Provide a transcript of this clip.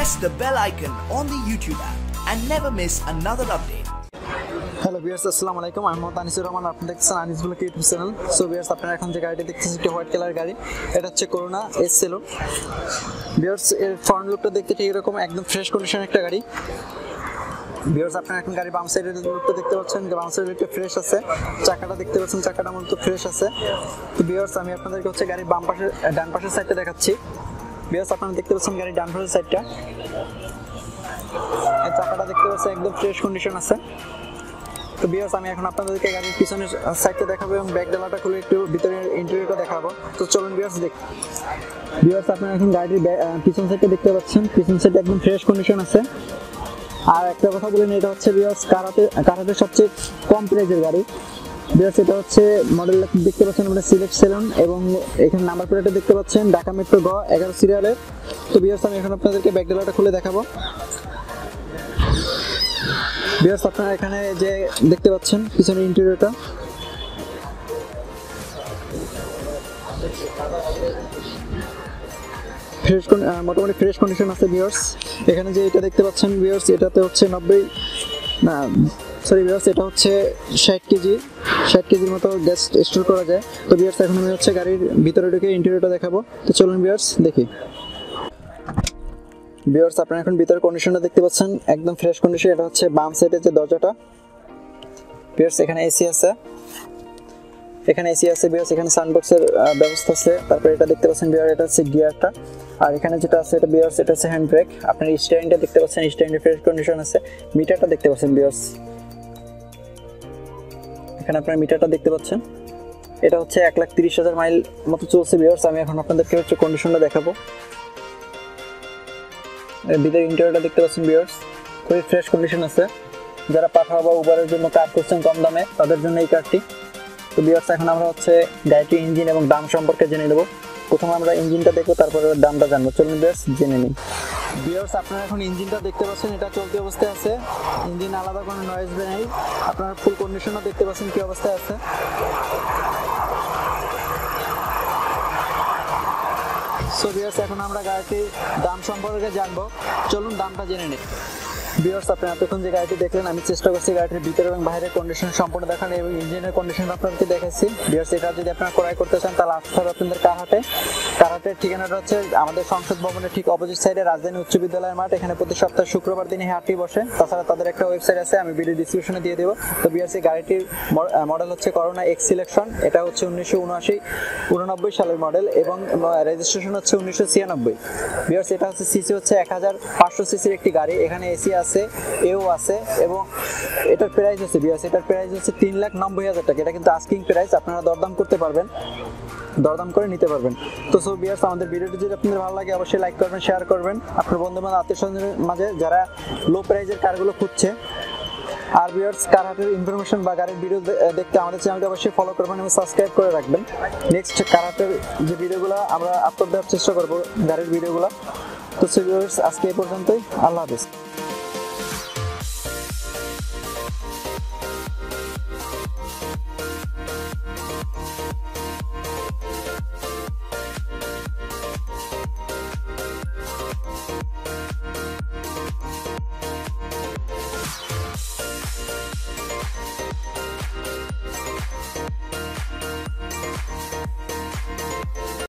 press the bell icon on the YouTube app and never miss another update. Hello viewers, আসসালামু আলাইকুম। আমি মোহাম্মদ আনিসুর রহমান। আপনারা দেখছেন Anis blog YouTube channel. So viewers, আপনারা এখন যে গাড়িটি দেখতেছেন একটি হোয়াইট কালার গাড়ি। এটা হচ্ছে করোনা এস সেলুন। ভিউয়ার্স, এর ফ্রন্ট লুকটা দেখতে ঠিক এরকম একদম ফ্রেশ কন্ডিশনের একটা গাড়ি। ভিউয়ার্স, আপনারা এখন গাড়ির বাম সাইডের লুকটা দেখতে পাচ্ছেন, বাম সাইডের লুকটা ফ্রেশ আছে। চাকাটা দেখতে পাচ্ছেন, চাকাটা মূলত ফ্রেশ আছে। তো ভিউয়ার্স, আমি আপনাদেরকে হচ্ছে গাড়ির বাম পাশে ডান পাশের সাইডটা দেখাচ্ছি। ভিউয়ার্স, আপনারা দেখতে পাচ্ছেন গাড়ির ডান পাশের সাইডটা, এই চাকাটা দেখতে পাচ্ছেন একদম ফ্রেশ কন্ডিশন আছে। তো ভিউয়ার্স, আমি এখন আপনাদেরকে গাড়ির পিছনের সাইডটা দেখাবো এবং ব্যাক ডালাটা খুলে একটু ভিতরের ইন্টেরিয়রটা দেখাবো। তো চলুন ভিউয়ার্স দেখি। ভিউয়ার্স, আপনারা এখন গাড়ির পিছন সাইডটা দেখতে পাচ্ছেন, পিছন সাইডটা একদম ফ্রেশ কন্ডিশন আছে। আর একটা কথা বলেন, এটা হচ্ছে ভিউয়ার্স কারাতের সবচেয়ে কম প্রাইজের গাড়ি। ভিউয়ার্স, এটা হচ্ছে মডেল দেখতে পাচ্ছেন আমরা সিলেক্ট সেলুন, এবং এখানে নাম্বার প্লেটটা দেখতে পাচ্ছেন ঢাকা মেট্রো গ 11 সিরিয়ালের। তো ভিউয়ার্স, আমি এখন আপনাদেরকে ব্যাক ডালাটা খুলে দেখাবো। ভিউয়ার্স, আপনারা এখানে যে দেখতে পাচ্ছেন পিছনের ইন্টেরিয়রটা, ফ্রেশ মোটামুটি ফ্রেশ কন্ডিশন আছে। ভিউয়ার্স, এখানে যে এটা দেখতে পাচ্ছেন ভিউয়ার্স, এটাতে হচ্ছে 90 না সরি ভিউয়ার্স, এটা হচ্ছে 60 কেজির মতো গ্যাস স্টোর করা যায়। তো ভিউয়ার্স, এখন আমি হচ্ছে গাড়ির ভিতরে ঢুকে ইন্টেরিয়রটা দেখাবো। তো চলুন ভিউয়ার্স দেখি। ভিউয়ার্স, আপনারা এখন ভিতরের কন্ডিশনটা দেখতে পাচ্ছেন একদম ফ্রেশ কন্ডিশন। এটা হচ্ছে বাম সাইডের যে দরজাটা। ভিউয়ার্স, এখানে এসি আছে, ভিউয়ার্স, এখানে সানবক্সের ব্যবস্থা আছে। তারপর এটা দেখতে পাচ্ছেন ভিউয়ার্স, এটা হচ্ছে গিয়ারটা। আর এখানে যেটা আছে এটা ভিউয়ার্স, এটা হচ্ছে হ্যান্ড ব্রেক। আপনার স্টিয়ারিংটা দেখতে পাচ্ছেন, স্টিয়ারিংয়ের ফ্রেশ কন্ডিশন আছে। মিটারটা দেখতে পাচ্ছেন ভিউয়ার্স, এখানে আপনার মিটারটা দেখতে পাচ্ছেন। এটা হচ্ছে 1,30,000 মাইল মতো চলছে। ভিউয়ার্স, আমি এখন আপনাদেরকে হচ্ছে কন্ডিশনটা দেখাবো। ভিতরে ইন্টেরিয়রটা দেখতে পাচ্ছেন ভিউয়ার্স, খুবই ফ্রেশ কন্ডিশন আছে। যারা পাঠাও বা উবারের জন্য কার করছেন কম দামে, তাদের জন্য এই কারটি। তো ভিউয়ার্স, এখন আমরা হচ্ছে গাড়িটির ইঞ্জিন এবং দাম সম্পর্কে জেনে নেব। প্রথমে আমরা ইঞ্জিনটা দেখবো, তারপরে দামটা জানবো। চলুন ভিউয়ার্স জেনে নিই। ভিউয়ার্স, আপনারা এখন ইঞ্জিনটা দেখতে পাচ্ছেন, এটা চলতি অবস্থায় আছে। ইঞ্জিন আলাদা কোনো নয়েজ নেই। আপনারা ফুল কন্ডিশনও দেখতে পাচ্ছেন কি অবস্থায় আছে। সো ভিউয়ার্স, এখন আমরা গাড়িটির দাম সম্পর্কে জানবো। চলুন দামটা জেনে নিই। ভিউয়ার্স, আপনারা এতক্ষণ যে গাড়িটি দেখলেন, আমি চেষ্টা করছি গাড়িটির ভিতরে এবং বাইরের কন্ডিশন সম্পূর্ণ দেখানো এবং ইঞ্জিনের কন্ডিশন আপনাদেরকে দেখাচ্ছি। ভিউয়ার্স, এটা যদি আপনারা ক্রয় করতে চান তাহলে আসতে হবে আপনাদের কারহাটের ঠিকানাটা হচ্ছে আমাদের সংসদ ভবনের ঠিক অপোজিট সাইডে রাজধানী উচ্চ বিদ্যালয়ের মাঠ। এখানে প্রতি সপ্তাহে শুক্রবার দিনে হাটটি বসে। তাছাড়া তাদের একটা ওয়েবসাইট আছে, আমি ভিডিও ডিসক্রিপশনে দিয়ে দেবো। তো ভিউয়ার্স, এই গাড়িটির মডেল হচ্ছে করোনা এক্স সিলেকশন। এটা হচ্ছে 1989 সালের মডেল এবং রেজিস্ট্রেশন হচ্ছে 1996। ভিউয়ার্স, এটা হচ্ছে সিসি হচ্ছে 1500 সিসির একটি গাড়ি। এখানে এসি আছে, এও আছে, এবং এটার প্রাইস হচ্ছে ভিউয়ার্স, এটার প্রাইস হচ্ছে 3,90,000 টাকা। এটা কিন্তু আস্কিং প্রাইস, আপনারা দরদাম করতে পারবেন, দরদাম করে নিতে পারবেন। তো সো ভিউয়ার্স, আমাদের ভিডিওটি যদি আপনাদের ভালো লাগে অবশ্যই লাইক করবেন, শেয়ার করবেন আপনার বন্ধু-বান্ধব আত্মীয়-স্বজনের মাঝে যারা লো প্রাইজের কারগুলো খুঁজছে। আর ভিউয়ার্স, কারহাটের ইনফরমেশন বা গাড়ির ভিডিও দেখতে আমাদের চ্যানেলটি অবশ্যই ফলো করবেন এবং সাবস্ক্রাইব করে রাখবেন। নেক্সট কারহাটের যে ভিডিওগুলো আমরা আপলোড দেওয়ার চেষ্টা করব, গাড়ির ভিডিওগুলো। তো সো ভিউয়ার্স, আজকে এই পর্যন্তই। আল্লাহ হাফেজ।